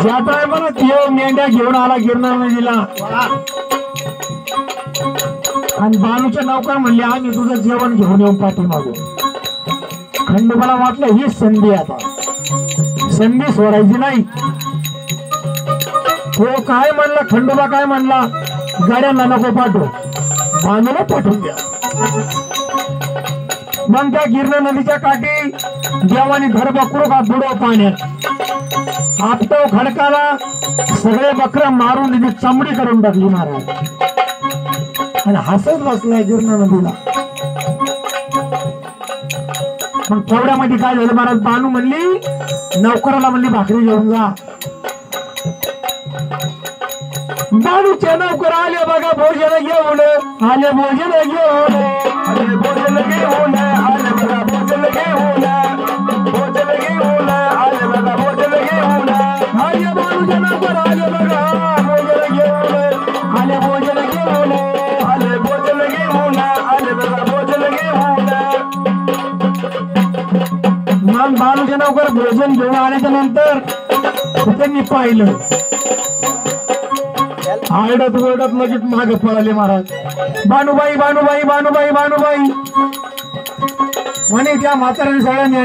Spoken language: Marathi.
ज्या टायमाला देव मेंढ्या घेऊन आला गिरणार नदीला आणि बालूच्या नौका म्हणले आम्ही तुझं जेवण घेऊन येऊन पाठीमागू. खंडोबाला वाटलं ही संधी, आता संधी सोडायची नाही. तो काय म्हणला, खंडोबा काय म्हणला, गाड्यांना नको पाठवू, बालूला पाठवून द्या. मग त्या गिरणा नदीच्या काठी देवानी धरबकरू का बुडव पाण्यात आपटव खडकाला सगळे बकर मारून तिची चमडी करून टाकली महाराज. आणि हसत बसलाय गिरणा नदीला. मग तेवढ्यामध्ये काय झालं महाराज, बानू म्हणली नौकराला म्हणली भाकरी घेऊन जा. बानूचे नौकर आले बघा भोजन घेऊन, आले भोजन घेऊन, आले भोजन घेऊन, आले बघा भोजन घेऊन, भोजन घेऊन, आले बघा भोजन घेऊन, आले बानूचे नौकर आले बघा भोजन घेऊन, आले भोजन घेऊन, आले भोजन घेऊन, आले बघा भोजन घेऊन. मग बानूचे नौकर भोजन घेऊन आल्याच्या नंतर त्यांनी पाहिलं, आरडत ओरडत लगेच मागे पळाले महाराज. बानूबाई बानूबाई बानूबाई बानूबाई म्हणे त्या म्हाताऱ्याने सगळ्यांनी